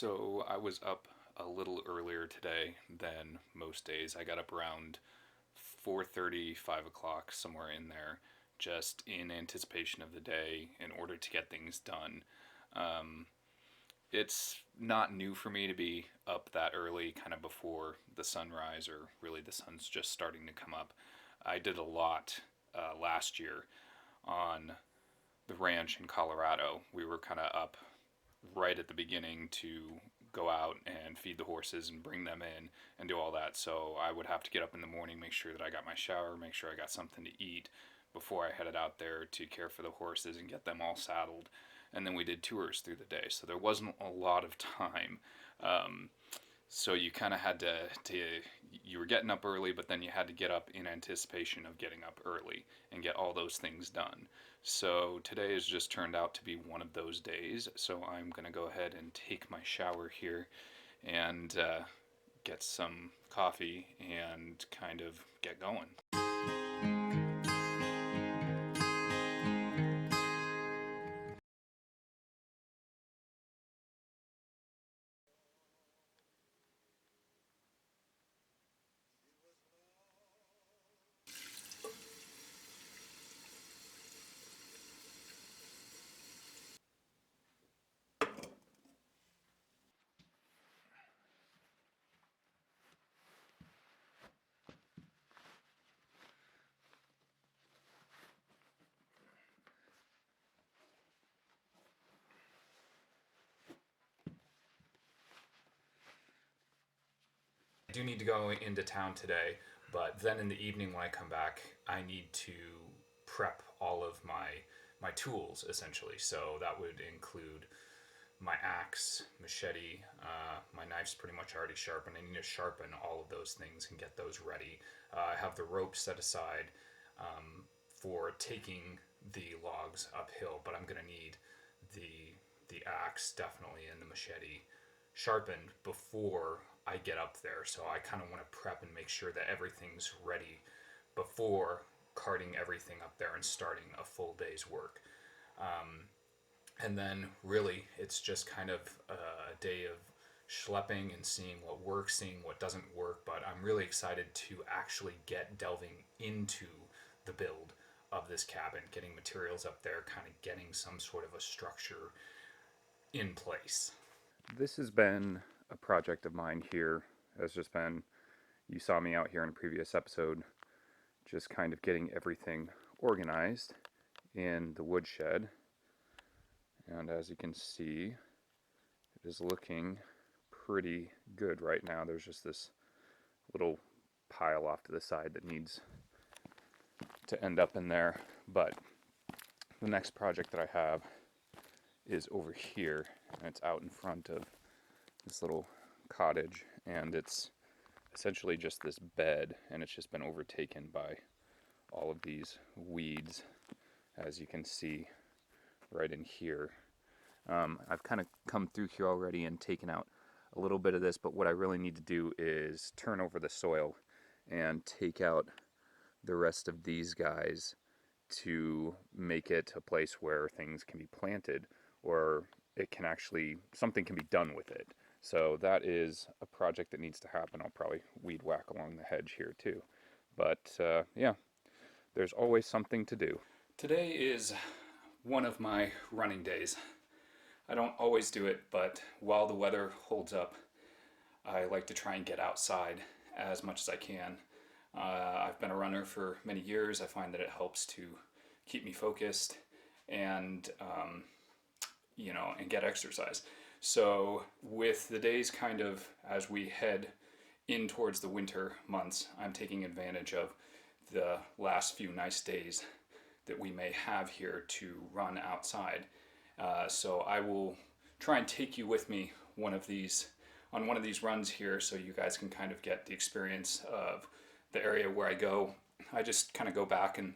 So I was up a little earlier today than most days. I got up around 4:30, 5 o'clock, somewhere in there, just in anticipation of the day in order to get things done. Um, it's not new for me to be up that early, kind of before the sunrise, or really the sun's just starting to come up. I did a lot last year on the ranch in Colorado. We were kind of up right at the beginning to go out and feed the horses and bring them in and do all that. So I would have to get up in the morning, make sure that I got my shower, make sure I got something to eat before I headed out there to care for the horses and get them all saddled. And then we did tours through the day. So there wasn't a lot of time. Um, so you kind of had to, you were getting up early, but then you had to get up in anticipation of getting up early and get all those things done. So today has just turned out to be one of those days. So I'm going to go ahead and take my shower here and get some coffee and kind of get going. I do need to go into town today, but then in the evening when I come back, I need to prep all of my tools essentially. So that would include my axe, machete, my knife's pretty much already sharpened. I need to sharpen all of those things and get those ready. I have the rope set aside for taking the logs uphill, but I'm gonna need the axe definitely and the machete sharpened before I get up there. So I kind of want to prep and make sure that everything's ready before carting everything up there and starting a full day's work. Um, and then really it's just kind of a day of schlepping and seeing what works, seeing what doesn't work. But I'm really excited to actually get delving into the build of this cabin, getting materials up there, kind of getting some sort of a structure in place. This has been a project of mine here. Has just been, you saw me out here in a previous episode, just kind of getting everything organized in the woodshed. And as you can see, it is looking pretty good right now. There's just this little pile off to the side that needs to end up in there. But the next project that I have is over here, and it's out in front of this little cottage, and it's essentially just this bed, and it's just been overtaken by all of these weeds, as you can see right in here. I've kind of come through here already and taken out a little bit of this, but what I really need to do is turn over the soil and take out the rest of these guys to make it a place where things can be planted, or it can actually, something can be done with it. So that is a project that needs to happen. I'll probably weed whack along the hedge here too. But yeah, there's always something to do. Today is one of my running days. I don't always do it, but while the weather holds up, I like to try and get outside as much as I can. I've been a runner for many years. I find that it helps to keep me focused and and get exercise. So with the days kind of as we head in towards the winter months, I'm taking advantage of the last few nice days that we may have here to run outside. So I will try and take you with me on one of these runs here, so you guys can kind of get the experience of the area where I go. I just kind of go back, and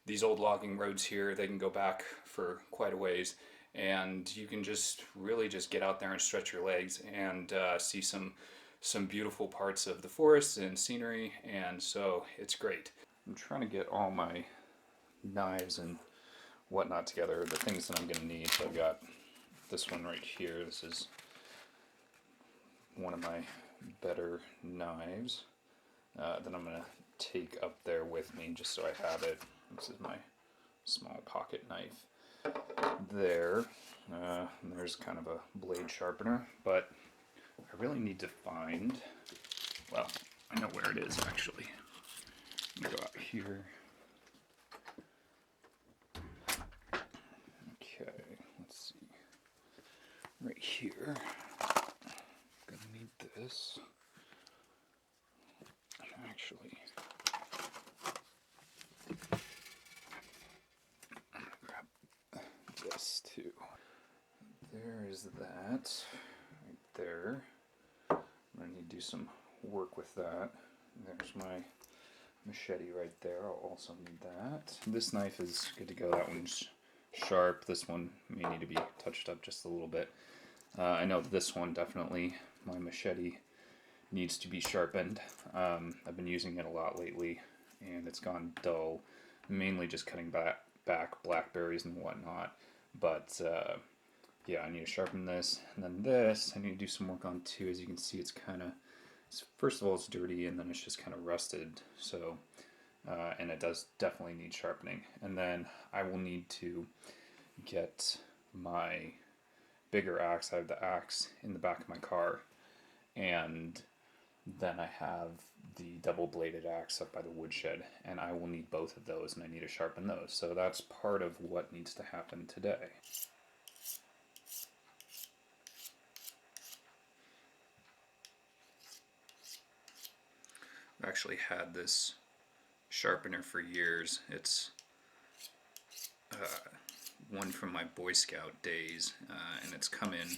these old logging roads here, they can go back for quite a ways, and you can just really just get out there and stretch your legs and see some beautiful parts of the forest and scenery, and so it's great. I'm trying to get all my knives and whatnot together, the things that I'm going to need. So I've got this one right here. This is one of my better knives that I'm going to take up there with me just so I have it. This is my small pocket knife there. There's kind of a blade sharpener, but I really need to find, well, I know where it is actually. Go out here. Okay, let's see. Right here. Gonna need this. Actually, I'm gonna grab this too. There is that right there. I'm gonna need to do some work with that. There's my machete right there. I'll also need that. This knife is good to go. That one's sharp. This one may need to be touched up just a little bit. I know this one definitely, my machete needs to be sharpened. I've been using it a lot lately and it's gone dull, mainly just cutting back blackberries and whatnot. But yeah, I need to sharpen this. And then this I need to do some work on too. As you can see, it's kind of, first of all, it's dirty, and then it's just kind of rusted. So, and it does definitely need sharpening. And then I will need to get my bigger axe. I have the axe in the back of my car, and then I have the double-bladed axe up by the woodshed, and I will need both of those, and I need to sharpen those. So that's part of what needs to happen today. I've actually had this sharpener for years. It's one from my Boy Scout days, and it's come in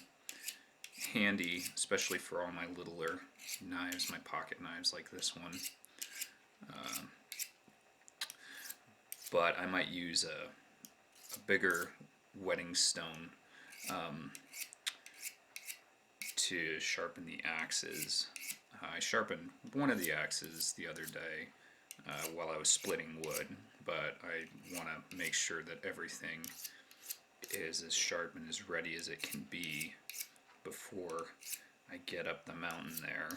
handy, especially for all my littler knives, my pocket knives like this one. But I might use a bigger whetting stone to sharpen the axes. I sharpened one of the axes the other day while I was splitting wood, but I want to make sure that everything is as sharp and as ready as it can be before I get up the mountain there.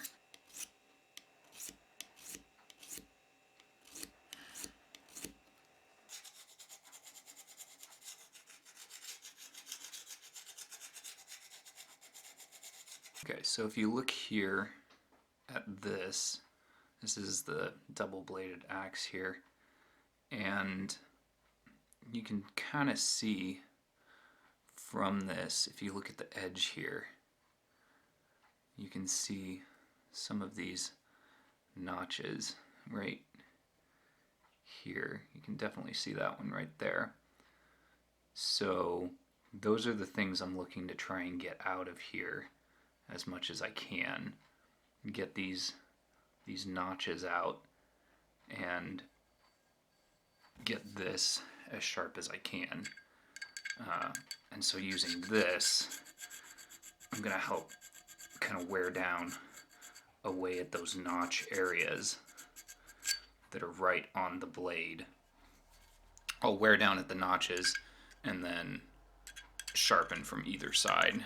Okay, so if you look here at this is the double-bladed axe here, and you can kind of see from this, if you look at the edge here, you can see some of these notches right here. You can definitely see that one right there. So those are the things I'm looking to try and get out of here as much as I can. Get these notches out and get this as sharp as I can. And so using this, I'm going to help kind of wear down away at those notch areas that are right on the blade. I'll wear down at the notches and then sharpen from either side.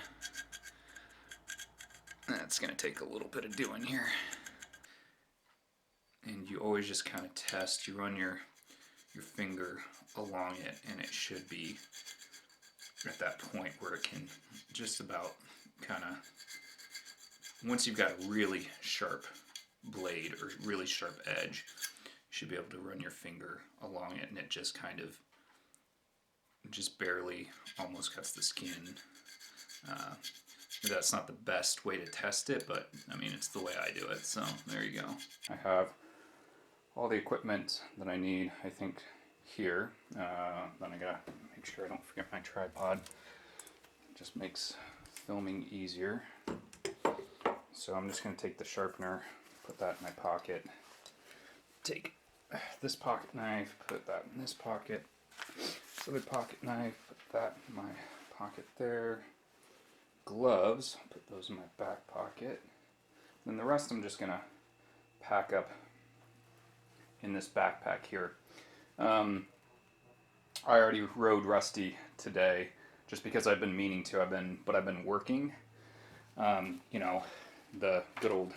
That's going to take a little bit of doing here. And you always just kind of test. You run your finger along it, and it should be at that point where it can just about kind of, once you've got a really sharp blade or really sharp edge, you should be able to run your finger along it, and it just kind of just barely almost cuts the skin. That's not the best way to test it, but I mean, it's the way I do it, so there you go. I have all the equipment that I need, I think, here. Then I gotta make sure I don't forget my tripod. It just makes filming easier. So I'm just gonna take the sharpener, put that in my pocket, take this pocket knife, put that in this pocket, this other pocket knife, put that in my pocket there. Gloves, put those in my back pocket. Then the rest I'm just gonna pack up in this backpack here. I already rode Rusty today just because I've been meaning to. I've been working. You know, the good old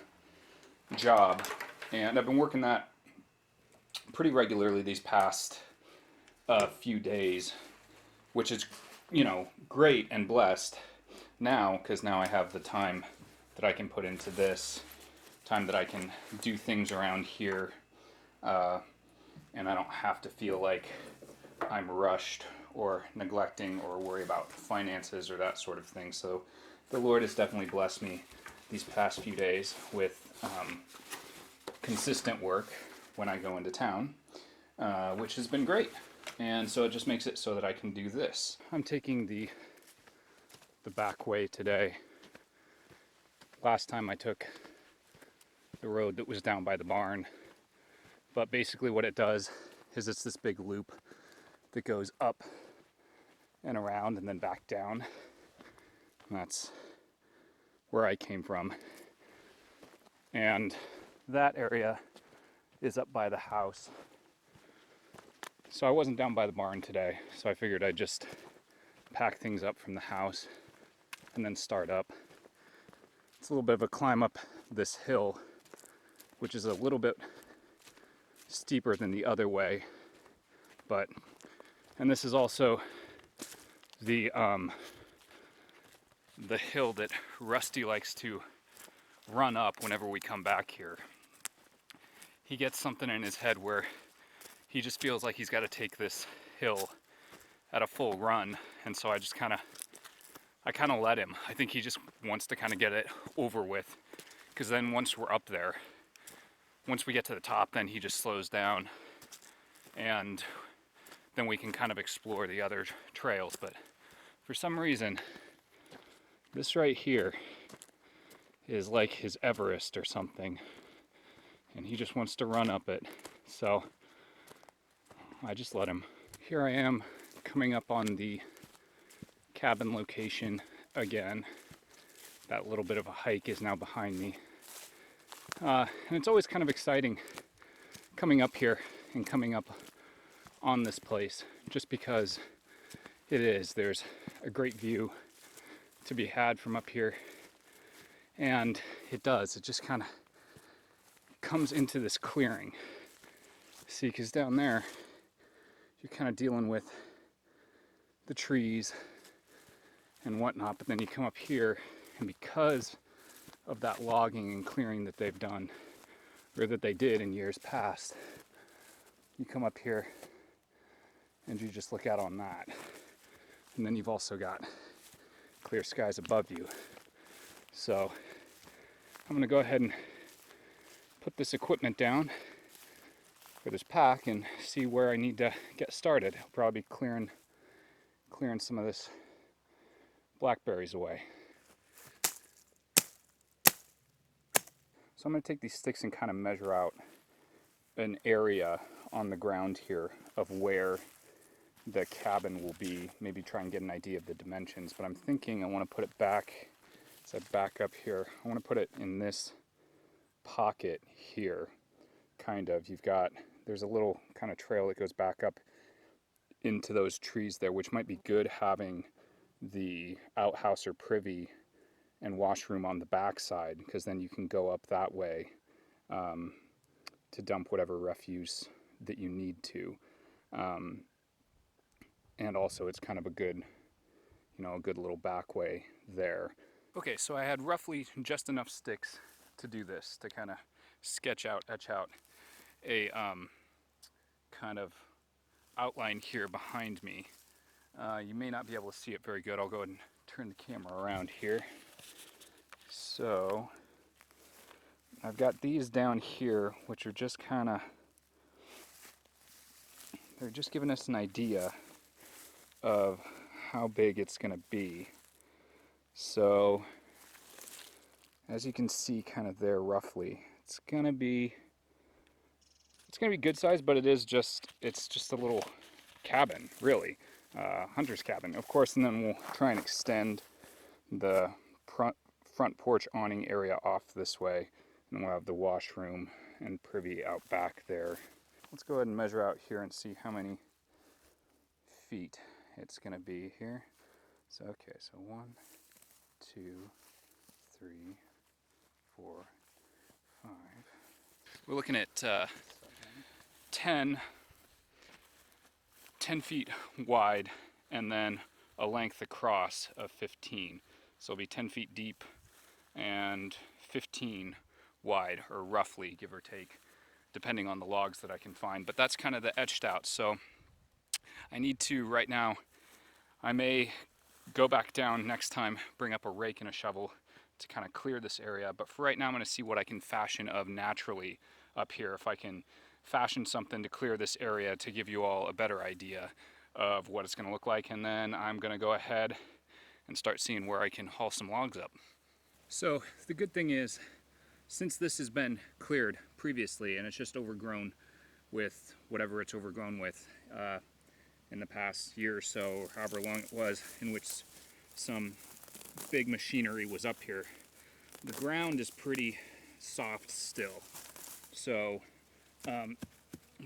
job. And I've been working that pretty regularly these past few days, which is, great and blessed now, because now I have the time that I can put into this, time that I can do things around here, and I don't have to feel like I'm rushed or neglecting or worry about finances or that sort of thing. So the Lord has definitely blessed me these past few days with consistent work when I go into town, which has been great. And so it just makes it so that I can do this. I'm taking the back way today. Last time I took the road that was down by the barn. But basically what it does is it's this big loop that goes up and around and then back down. And that's where I came from. And that area is up by the house. So I wasn't down by the barn today, so I figured I'd just pack things up from the house and then start up. It's a little bit of a climb up this hill, which is a little bit steeper than the other way, and this is also the hill that Rusty likes to run up whenever we come back here. He gets something in his head where he just feels like he's got to take this hill at a full run, and so I kind of let him. I think he just wants to kind of get it over with, because then once we're up there, once we get to the top, then he just slows down, and then we can kind of explore the other trails. But for some reason, this right here is like his Everest or something, and he just wants to run up it. So I just let him. Here I am coming up on the cabin location again. That little bit of a hike is now behind me. And it's always kind of exciting coming up here and coming up on this place, just because there's a great view to be had from up here. And it just kind of comes into this clearing. See, because down there, you're kind of dealing with the trees and whatnot, but then you come up here, and because of that logging and clearing that they've done, or that they did in years past, you come up here and you just look out on that. And then you've also got clear skies above you. So I'm going to go ahead and put this equipment down for this pack and see where I need to get started. I'll probably be clearing some of this blackberries away. So I'm going to take these sticks and kind of measure out an area on the ground here of where the cabin will be. Maybe try and get an idea of the dimensions. But I'm thinking I want to put it back, as I back up here, I want to put it in this pocket here, kind of. There's a little kind of trail that goes back up into those trees there, which might be good having the outhouse or privy and washroom on the back side, because then you can go up that way to dump whatever refuse that you need to. And also it's kind of a good little back way there. Okay, so I had roughly just enough sticks to do this, to kind of etch out a kind of outline here behind me. You may not be able to see it very good. I'll go ahead and turn the camera around here. So I've got these down here, which are just they're just giving us an idea of how big it's going to be. So as you can see kind of there roughly, it's going to be good size, but it's just a little cabin, really. Hunter's cabin, of course, and then we'll try and extend the front porch awning area off this way, and we'll have the washroom and privy out back there. Let's go ahead and measure out here and see how many feet it's going to be here. So 1, 2, 3, 4, 5. We're looking at 10 feet wide and then a length across of 15. So it'll be 10 feet deep and 15 wide, or roughly, give or take, depending on the logs that I can find. But that's kind of the etched out. So I need to, right now, I may go back down next time, bring up a rake and a shovel to kind of clear this area. But for right now, I'm going to see what I can fashion of naturally up here. If I can fashion something to clear this area to give you all a better idea of what it's going to look like. And then I'm going to go ahead and start seeing where I can haul some logs up. So the good thing is, since this has been cleared previously and it's just overgrown with whatever it's overgrown with in the past year or so, or however long it was, in which some big machinery was up here, the ground is pretty soft still. So I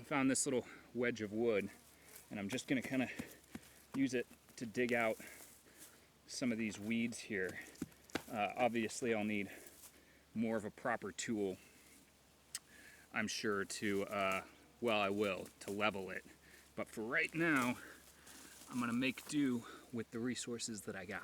found this little wedge of wood, and I'm just going to kind of use it to dig out some of these weeds here. Obviously I'll need more of a proper tool, I'm sure, to, well, I will, to level it. But for right now, I'm going to make do with the resources that I got.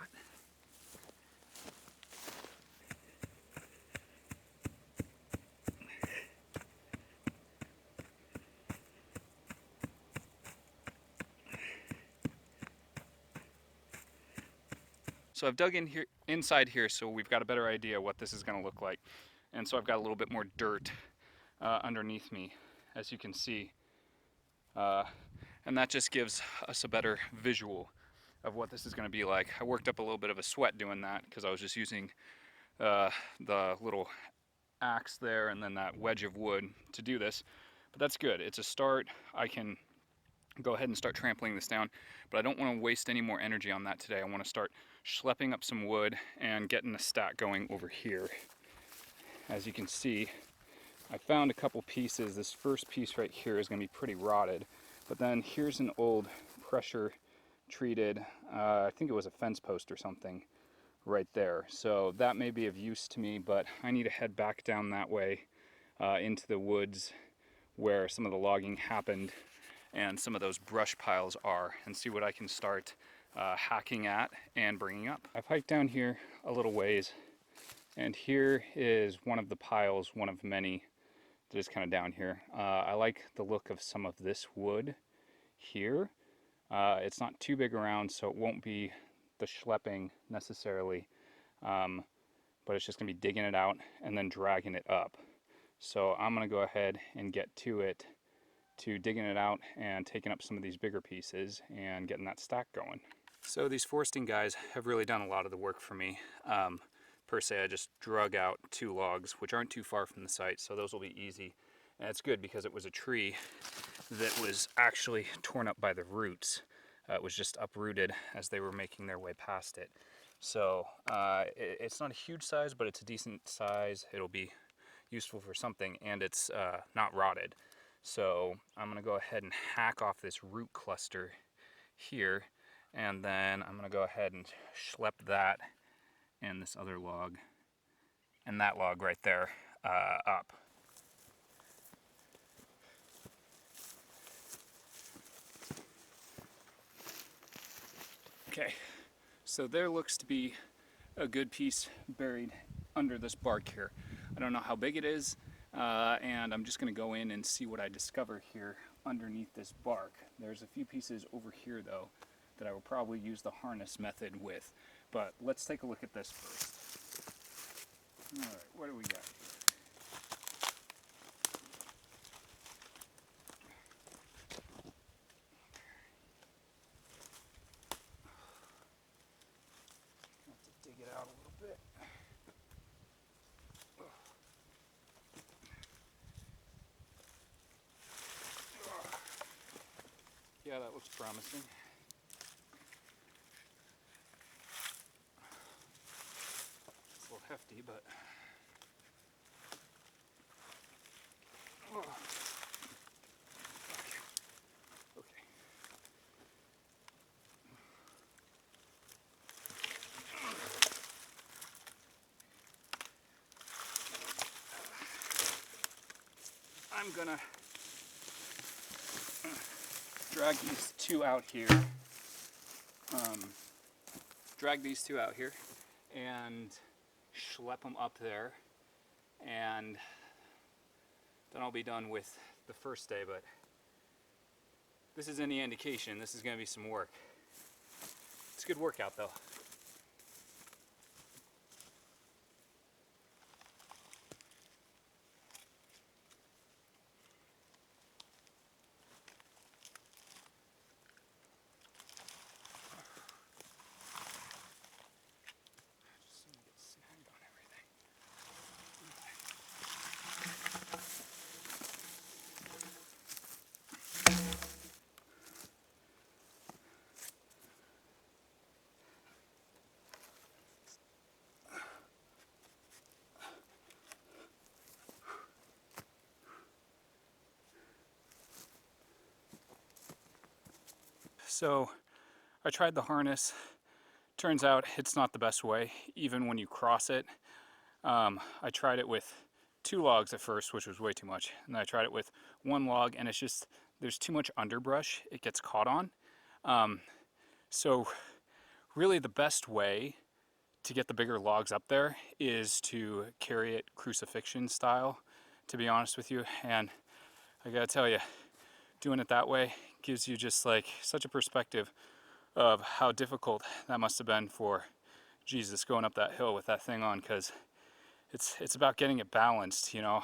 So I've dug in here, inside here, so we've got a better idea what this is going to look like. And so I've got a little bit more dirt underneath me, as you can see. And that just gives us a better visual of what this is going to be like. I worked up a little bit of a sweat doing that because I was just using the little axe there and then that wedge of wood to do this. But that's good. It's a start. I can go ahead and start trampling this down, but I don't want to waste any more energy on that today. I want to start schlepping up some wood and getting a stack going over here. As you can see, I found a couple pieces. This first piece right here is going to be pretty rotted, but then here's an old pressure treated, I think it was a fence post or something right there. So that may be of use to me, but I need to head back down that way into the woods where some of the logging happened and some of those brush piles are, and see what I can start hacking at and bringing up. I've hiked down here a little ways, and here is one of the piles, one of many that is kind of down here. I like the look of some of this wood here. It's not too big around, so it won't be the schlepping necessarily, but it's just going to be digging it out and then dragging it up. So I'm going to go ahead and get to it, to digging it out and taking up some of these bigger pieces and getting that stack going. So these foresting guys have really done a lot of the work for me. Per se, I just drug out 2 logs, which aren't too far from the site, so those will be easy. And it's good because it was a tree that was actually torn up by the roots. It was just uprooted as they were making their way past it. So it's not a huge size, but it's a decent size. It'll be useful for something, and it's not rotted. So I'm going to go ahead and hack off this root cluster here, and then I'm going to go ahead and schlepp that and this other log and that log right there up. Okay, so there looks to be a good piece buried under this bark here. I don't know how big it is, and I'm just going to go in and see what I discover here underneath this bark. There's a few pieces over here though that I will probably use the harness method with, but let's take a look at this first. All right, what do we got here? Have to dig it out a little bit. Yeah, that looks promising. It's a little hefty, but okay. Okay. I'm gonna drag these two out here. Drag these two out here and schlep them up there, and then I'll be done with the first day. But this is any indication, this is going to be some work. It's a good workout though. So I tried the harness. Turns out it's not the best way, even when you cross it. I tried it with 2 logs at first, which was way too much. And then I tried it with 1 log, and it's just, there's too much underbrush it gets caught on. So really the best way to get the bigger logs up there is to carry it crucifixion style, to be honest with you. And I gotta tell you, doing it that way gives you just like such a perspective of how difficult that must have been for Jesus going up that hill with that thing on, because it's about getting it balanced, you know.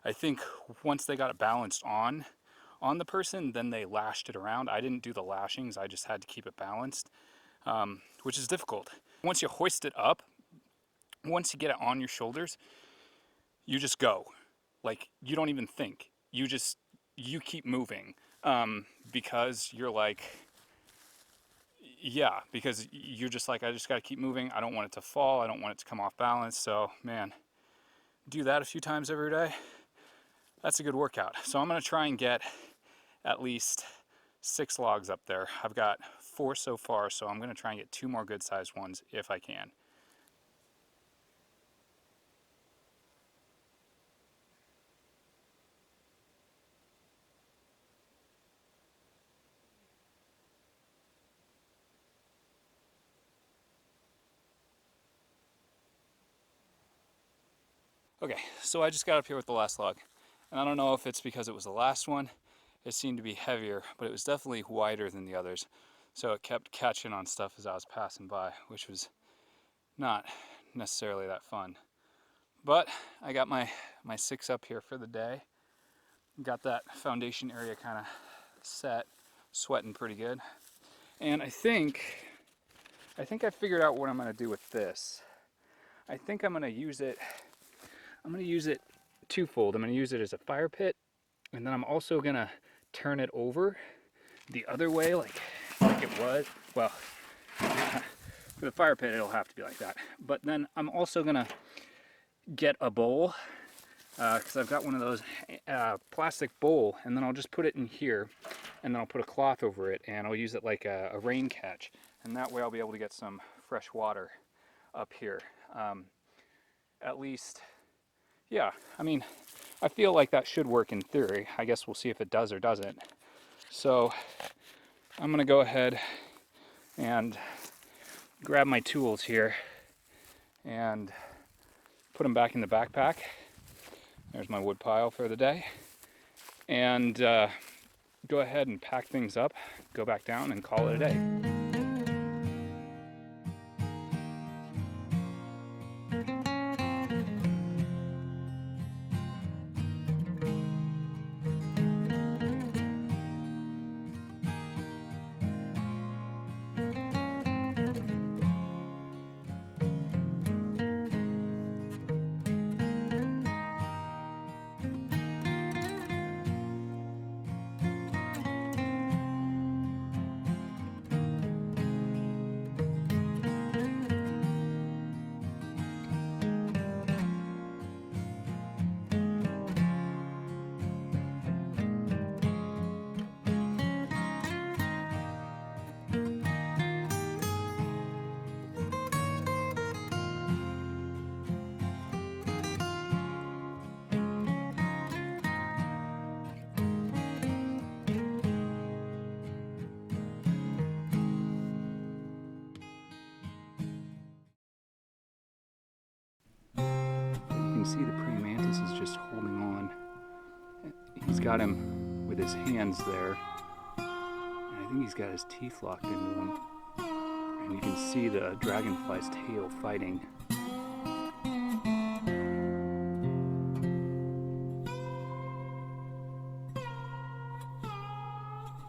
I think once they got it balanced on the person, then they lashed it around. I didn't do the lashings, I just had to keep it balanced, which is difficult. Once you hoist it up, once you get it on your shoulders, you just go. Like, you don't even think. You keep moving, because you're like, yeah, because you're just like, I just got to keep moving. I don't want it to fall. I don't want it to come off balance. So, man, do that a few times every day. That's a good workout. So I'm going to try and get at least 6 logs up there. I've got 4 so far, so I'm going to try and get 2 more good sized ones if I can. Okay, so I just got up here with the last log, and I don't know if it's because it was the last one. It seemed to be heavier, but it was definitely wider than the others, so it kept catching on stuff as I was passing by, which was not necessarily that fun. But I got my 6 up here for the day. Got that foundation area kind of set, sweating pretty good. And I think I figured out what I'm going to do with this. I think I'm going to use it twofold. I'm going to use it as a fire pit, and then I'm also going to turn it over the other way like it was. Well, for the fire pit it'll have to be like that. But then I'm also going to get a bowl, because I've got one of those plastic bowl, and then I'll just put it in here, and then I'll put a cloth over it, and I'll use it like a rain catch, and that way I'll be able to get some fresh water up here. At least, yeah, I mean, I feel like that should work in theory. I guess we'll see if it does or doesn't. So I'm gonna go ahead and grab my tools here and put them back in the backpack. There's my wood pile for the day. And go ahead and pack things up, go back down and call it a day. can see the praying mantis is just holding on. He's got him with his hands there. And I think he's got his teeth locked into him. And you can see the dragonfly's tail fighting.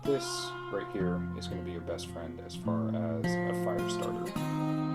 This right here is going to be your best friend as far as a fire starter.